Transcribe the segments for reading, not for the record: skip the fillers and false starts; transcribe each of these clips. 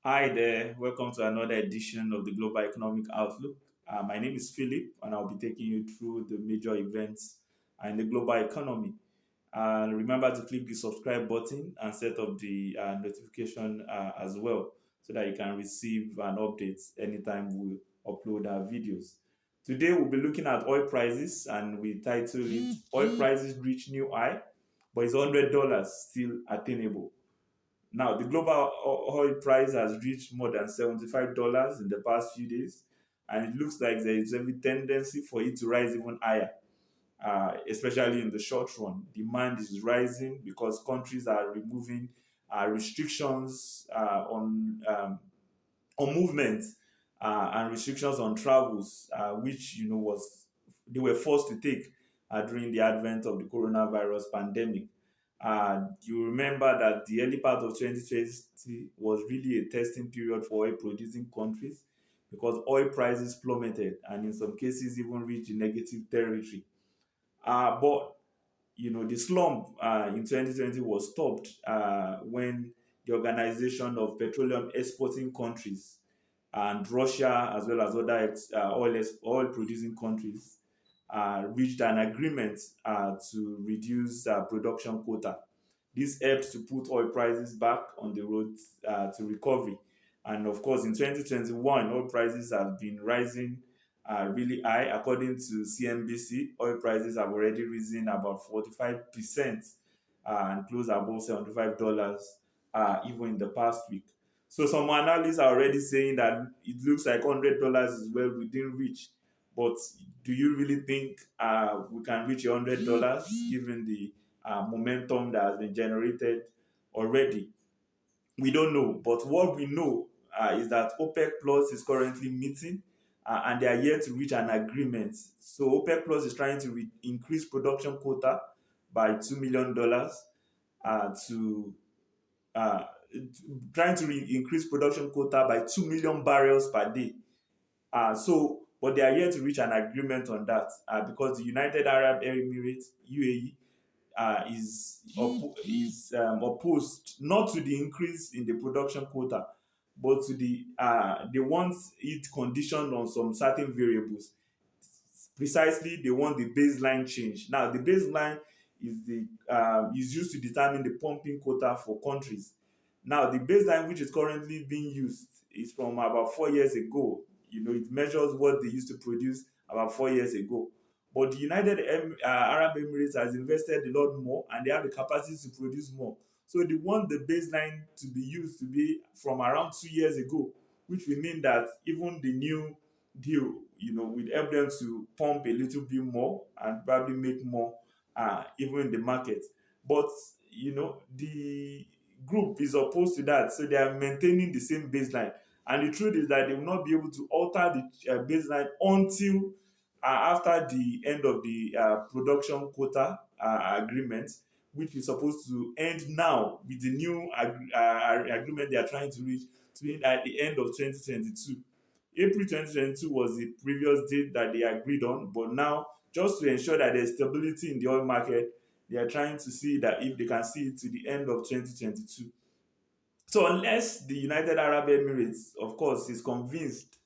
Hi there, welcome to another edition of the Global Economic Outlook. My name is Philip, and I'll be taking you through the major events in the global economy. Remember to click the subscribe button and set up the notification as well so that you can receive an update anytime we upload our videos. Today, we'll be looking at oil prices, and we title it Oil Prices Reach New High, but is $100 still attainable? Now, the global oil price has reached more than $75 in the past few days, and it looks like there is every tendency for it to rise even higher, especially in the short run. Demand is rising because countries are removing restrictions on movement and restrictions on travels, which was they were forced to take during the advent of the coronavirus pandemic. You remember that the early part of 2020 was really a testing period for oil producing countries because oil prices plummeted and in some cases even reached negative territory. But the slump in 2020 was stopped when the Organization of Petroleum Exporting Countries and Russia, as well as other oil producing countries, reached an agreement to reduce production quota. This helps to put oil prices back on the road to recovery. And of course, in 2021, oil prices have been rising really high. According to CNBC, oil prices have already risen about 45% and close above $75 even in the past week. So some analysts are already saying that it looks like $100 is well within reach. But do you really think we can reach $100 given the momentum that has been generated already? We don't know. But what we know is that OPEC Plus is currently meeting and they are yet to reach an agreement. So OPEC Plus is trying to increase production quota by $2 million to uh, trying to increase production quota by 2 million barrels per day. But they are yet to reach an agreement on that because the United Arab Emirates (UAE) is opposed not to the increase in the production quota, but to they want it conditioned on some certain variables. Precisely, they want the baseline change. Now, the baseline is used to determine the pumping quota for countries. Now, the baseline which is currently being used is from about 4 years ago. It measures what they used to produce about 4 years ago. But the United Arab Emirates has invested a lot more and they have the capacity to produce more. So they want the baseline to be used to be from around 2 years ago, which will mean that even the new deal, will help them to pump a little bit more and probably make more even in the market. But the group is opposed to that, so they are maintaining the same baseline. And the truth is that they will not be able to alter the baseline until after the end of the production quota agreement, which is supposed to end now with the new agreement they are trying to reach to end at the end of 2022. April 2022 was the previous date that they agreed on, but now, just to ensure that there's stability in the oil market, they are trying to see that if they can see it to the end of 2022. So unless the United Arab Emirates, of course, is convinced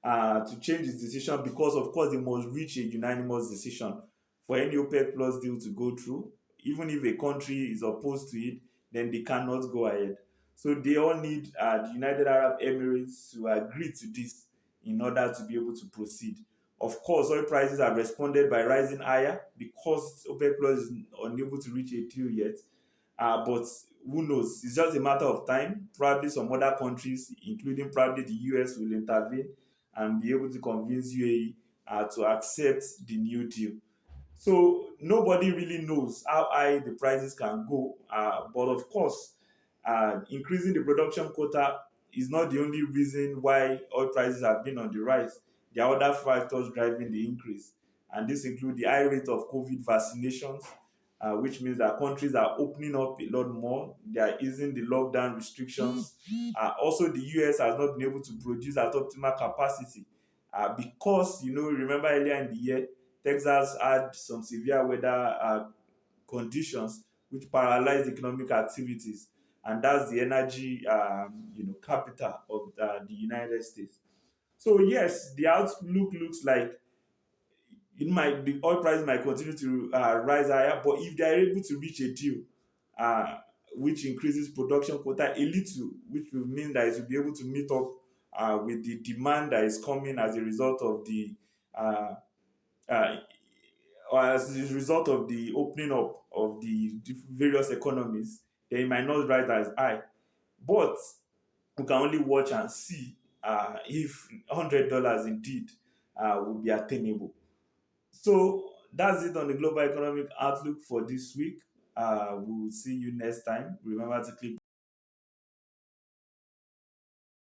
to change its decision, because of course they must reach a unanimous decision for any OPEC Plus deal to go through. Even if a country is opposed to it, then they cannot go ahead. So they all need the United Arab Emirates to agree to this in order to be able to proceed. Of course, oil prices have responded by rising higher because OPEC Plus is unable to reach a deal yet. But who knows? It's just a matter of time. Probably some other countries, including probably the US, will intervene and be able to convince UAE to accept the new deal. So nobody really knows how high the prices can go. But of course, increasing the production quota is not the only reason why oil prices have been on the rise. There are other factors driving the increase, and this include the high rate of COVID vaccinations, which means that countries are opening up a lot more. They are easing the lockdown restrictions. Also, the US has not been able to produce at optimal capacity because, remember earlier in the year, Texas had some severe weather conditions which paralyzed economic activities. and that's the energy capital of the United States. So yes, the outlook looks like the oil price might continue to rise higher, but if they are able to reach a deal uh, which increases production quota a little, which will mean that it will be able to meet up with the demand that is coming as a result of the uh, uh, or as a result of the opening up of the various economies, then it might not rise as high. But we can only watch and see if $100 indeed will be attainable. So that's it on the global economic outlook for this week. We'll see you next time. Remember to click